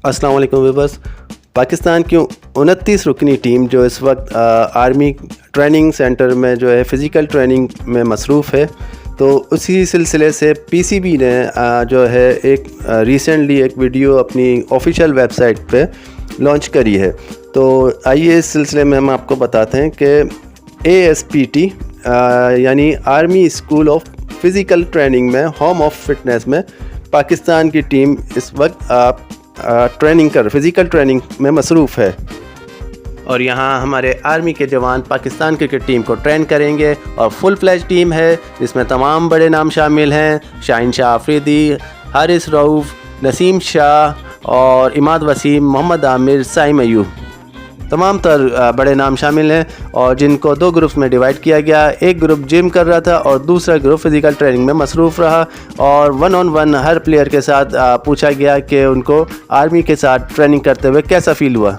السلام علیکم ویورز. پاکستان کی 29 رکنی ٹیم جو اس وقت آرمی ٹریننگ سینٹر میں جو ہے فزیکل ٹریننگ میں مصروف ہے، تو اسی سلسلے سے پی سی بی نے جو ہے ایک ریسنٹلی ایک ویڈیو اپنی آفیشیل ویب سائٹ پہ لانچ کری ہے. تو آئیے اس سلسلے میں ہم آپ کو بتاتے ہیں کہ ASPT یعنی army school of physical training میں ہوم آف فٹنس میں پاکستان کی ٹیم اس وقت فزیکل ٹریننگ میں مصروف ہے، اور یہاں ہمارے آرمی کے جوان پاکستان کرکٹ ٹیم کو ٹرین کریں گے. اور فل فلیج ٹیم ہے جس میں تمام بڑے نام شامل ہیں: شاہین شاہ آفریدی، حارث رؤف، نسیم شاہ اور عماد وسیم، محمد عامر، سائم ایوب، تمام تر بڑے نام شامل ہیں. اور جن کو 2 گروپس میں ڈیوائڈ کیا گیا، ایک گروپ جم کر رہا تھا اور دوسرا گروپ فزیکل ٹریننگ میں مصروف رہا. اور 1 on 1 ہر پلیئر کے ساتھ پوچھا گیا کہ ان کو آرمی کے ساتھ ٹریننگ کرتے ہوئے کیسا فیل ہوا.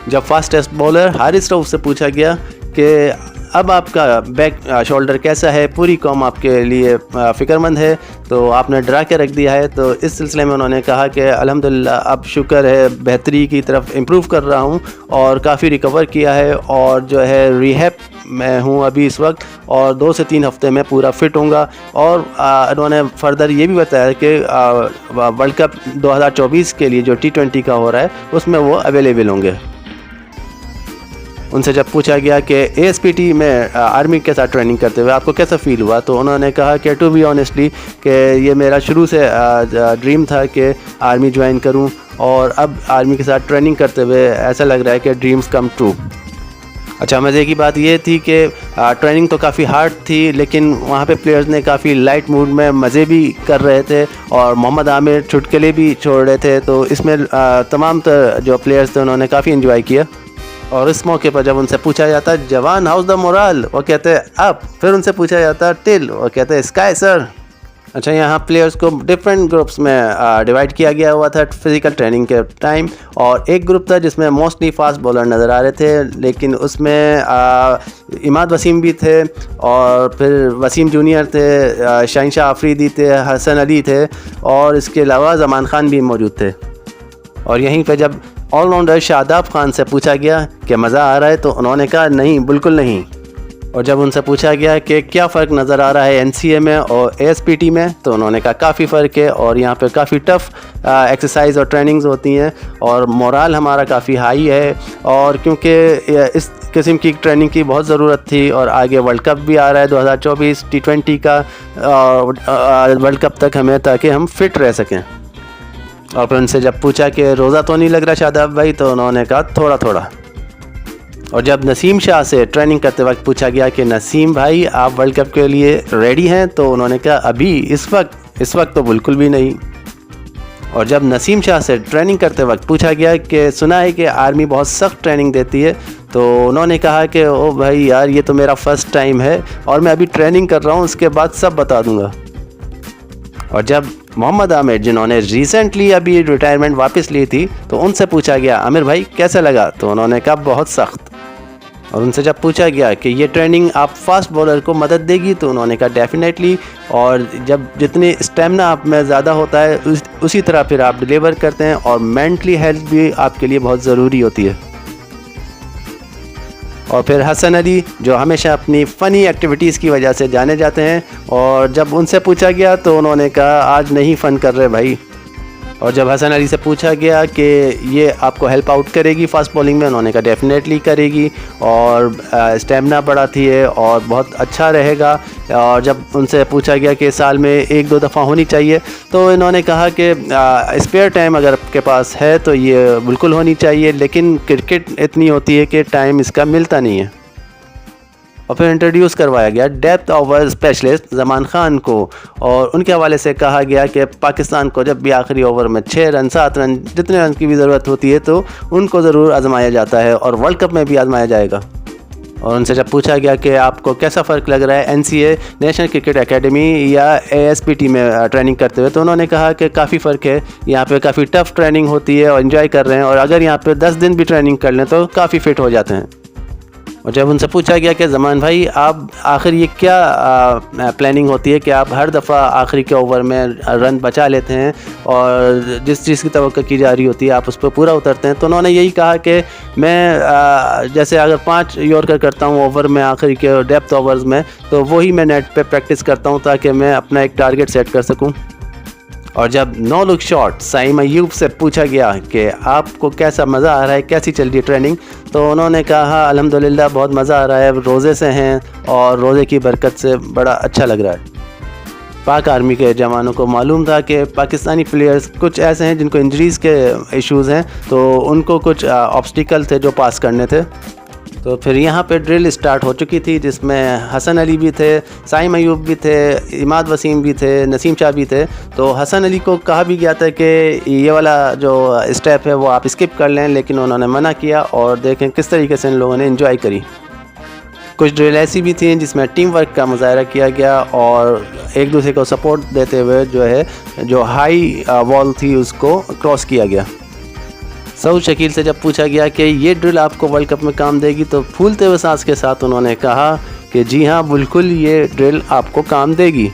جب فاسٹسٹ بولر حارث رؤف سے پوچھا گیا کہ اب آپ کا بیک شولڈر کیسا ہے، پوری قوم آپ کے لیے فکر مند ہے، تو آپ نے ڈرا کے رکھ دیا ہے. تو اس سلسلے میں انہوں نے کہا کہ الحمدللہ اب شکر ہے، بہتری کی طرف امپروو کر رہا ہوں اور کافی ریکور کیا ہے، اور جو ہے ریہیب میں ہوں ابھی اس وقت، اور 2 سے 3 ہفتے میں پورا فٹ ہوں گا. اور انہوں نے فردر یہ بھی بتایا کہ ورلڈ کپ 2024 کے لیے جو T20 کا ہو رہا ہے اس میں وہ اویلیبل ہوں گے. ان سے جب پوچھا گیا کہ ASPT میں آرمی کے ساتھ ٹریننگ کرتے ہوئے آپ کو کیسا فیل ہوا، تو انہوں نے کہا کہ ٹو بی آنیسٹلی کہ یہ میرا شروع سے ڈریم تھا کہ آرمی جوائن کروں، اور اب آرمی کے ساتھ ٹریننگ کرتے ہوئے ایسا لگ رہا ہے کہ ڈریمز کم ٹرو. اچھا، مزے کی بات یہ تھی کہ ٹریننگ تو کافی ہارڈ تھی، لیکن وہاں پہ پلیئرز نے کافی لائٹ موڈ میں مزے بھی کر رہے تھے، اور محمد عامر چٹکلے بھی چھوڑ رہے تھے. تو اس میں تمام جو پلیئرز تھے انہوں نے کافی انجوائے کیا. اور اس موقع پر جب ان سے پوچھا جاتا جوان ہاؤز دا مورال، وہ کہتے ہیں اپ. پھر ان سے پوچھا جاتا ٹل، وہ کہتے ہیں اسکائی سر. اچھا، یہاں پلیئرز کو ڈفرینٹ گروپس میں ڈیوائڈ کیا گیا ہوا تھا فزیکل ٹریننگ کے ٹائم. اور ایک گروپ تھا جس میں موسٹلی فاسٹ بولر نظر آ رہے تھے، لیکن اس میں عماد وسیم بھی تھے، اور پھر وسیم جونیئر تھے، شاہین شاہ آفریدی تھے، حسن علی تھے، اور اس کے علاوہ زمان خان بھی موجود تھے. اور یہیں پہ جب آل راؤنڈر شاداب خان سے پوچھا گیا کہ مزہ آ رہا ہے، تو انہوں نے کہا نہیں، بالکل نہیں. اور جب ان سے پوچھا گیا کہ کیا فرق نظر آ رہا ہے NCA میں اور ASPT میں، تو انہوں نے کہا کافی فرق ہے، اور یہاں پہ کافی ٹف ایکسرسائز اور ٹریننگز ہوتی ہیں، اور مورال ہمارا کافی ہائی ہے. اور کیونکہ اس قسم کی ٹریننگ کی بہت ضرورت تھی، اور آگے ورلڈ کپ بھی آ رہا ہے 2024 T20 کا، ورلڈ کپ تک ہمیں، تاکہ ہم فٹ رہ سکیں. اور پھر ان سے جب پوچھا کہ روزہ تو نہیں لگ رہا شاداب بھائی، تو انہوں نے کہا تھوڑا تھوڑا. اور جب نسیم شاہ سے ٹریننگ کرتے وقت پوچھا گیا کہ نسیم بھائی آپ ورلڈ کپ کے لیے ریڈی ہیں، تو انہوں نے کہا ابھی اس وقت تو بالکل بھی نہیں. اور جب نسیم شاہ سے ٹریننگ کرتے وقت پوچھا گیا کہ سنا ہے کہ آرمی بہت سخت ٹریننگ دیتی ہے، تو انہوں نے کہا کہ او بھائی یار، یہ تو میرا فرسٹ ٹائم ہے، اور میں ابھی ٹریننگ کر رہا ہوں، اس کے بعد سب بتا دوں گا. اور جب محمد عامر، جنہوں نے ریسنٹلی ابھی ریٹائرمنٹ واپس لی تھی، تو ان سے پوچھا گیا عامر بھائی کیسا لگا، تو انہوں نے کہا بہت سخت. اور ان سے جب پوچھا گیا کہ یہ ٹریننگ آپ فاسٹ بولر کو مدد دے گی، تو انہوں نے کہا ڈیفینیٹلی، اور جب جتنی اسٹیمنا آپ میں زیادہ ہوتا ہے اسی طرح پھر آپ ڈیلیور کرتے ہیں، اور مینٹلی ہیلتھ بھی آپ کے لیے بہت ضروری ہوتی ہے. اور پھر حسن علی، جو ہمیشہ اپنی فنی ایکٹیویٹیز کی وجہ سے جانے جاتے ہیں، اور جب ان سے پوچھا گیا تو انہوں نے کہا آج نہیں فن کر رہے بھائی. اور جب حسن علی سے پوچھا گیا کہ یہ آپ کو ہیلپ آؤٹ کرے گی فاسٹ بولنگ میں، انہوں نے کہا ڈیفینیٹلی کرے گی، اور اسٹیمنا بڑھاتی ہے اور بہت اچھا رہے گا. اور جب ان سے پوچھا گیا کہ سال میں 1-2 دفعہ ہونی چاہیے، تو انہوں نے کہا کہ اسپیئر ٹائم اگر آپ کے پاس ہے تو یہ بالکل ہونی چاہیے، لیکن کرکٹ اتنی ہوتی ہے کہ ٹائم اس کا ملتا نہیں ہے. اور پھر انٹروڈیوس کروایا گیا depth over specialist Zaman Khan کو، اور ان کے حوالے سے کہا گیا کہ پاکستان کو جب بھی آخری اوور میں 6 رن 7 رن جتنے رن کی بھی ضرورت ہوتی ہے، تو ان کو ضرور آزمایا جاتا ہے، اور ورلڈ کپ میں بھی آزمایا جائے گا. اور ان سے جب پوچھا گیا کہ آپ کو کیسا فرق لگ رہا ہے NCA نیشنل کرکٹ اکیڈمی یا ASPT میں ٹریننگ کرتے ہوئے، تو انہوں نے کہا کہ کافی فرق ہے، یہاں پہ کافی ٹف ٹریننگ ہوتی ہے اور انجوائے کر رہے ہیں، اور اگر یہاں پہ 10 دن بھی ٹریننگ کر لیں تو کافی فٹ ہو جاتے ہیں. اور جب ان سے پوچھا گیا کہ زمان بھائی آپ آخر یہ کیا پلاننگ ہوتی ہے کہ آپ ہر دفعہ آخری کے اوور میں رن بچا لیتے ہیں اور جس چیز کی توقع کی جا رہی ہوتی ہے آپ اس پہ پورا اترتے ہیں؟ تو انہوں نے یہی کہا کہ میں جیسے اگر 5 یورکر کرتا ہوں اوور میں آخری کے ڈیپتھ اوورز میں، تو وہی میں نیٹ پہ پریکٹس کرتا ہوں تاکہ میں اپنا ایک ٹارگٹ سیٹ کر سکوں۔ اور جب نو لک شاٹ سعیم ایوب سے پوچھا گیا کہ آپ کو کیسا مزہ آ رہا ہے، کیسی چل رہی ہے ٹریننگ، تو انہوں نے کہا الحمدللہ بہت مزہ آ رہا ہے، روزے سے ہیں اور روزے کی برکت سے بڑا اچھا لگ رہا ہے۔ پاک آرمی کے جوانوں کو معلوم تھا کہ پاکستانی پلیئرز کچھ ایسے ہیں جن کو انجریز کے ایشوز ہیں، تو ان کو کچھ آبسٹیکل تھے جو پاس کرنے تھے۔ تو پھر یہاں پہ ڈرل اسٹارٹ ہو چکی تھی جس میں حسن علی بھی تھے، سعیم ایوب بھی تھے، عماد وسیم بھی تھے، نسیم شاہ بھی تھے۔ تو حسن علی کو کہا بھی گیا تھا کہ یہ والا جو اسٹیپ ہے وہ آپ اسکپ کر لیں، لیکن انہوں نے منع کیا، اور دیکھیں کس طریقے سے ان لوگوں نے انجوائے کری۔ کچھ ڈرل ایسی بھی تھیں جس میں ٹیم ورک کا مظاہرہ کیا گیا اور ایک دوسرے کو سپورٹ دیتے ہوئے جو ہائی وال تھی اس کو کراس کیا گیا۔ سعود شکیل سے جب پوچھا گیا کہ یہ ڈرل آپ کو ورلڈ کپ میں کام دے گی، تو پھولتے ہوئے سانس کے ساتھ انہوں نے کہا کہ جی ہاں بالکل یہ ڈرل آپ کو کام دے گی۔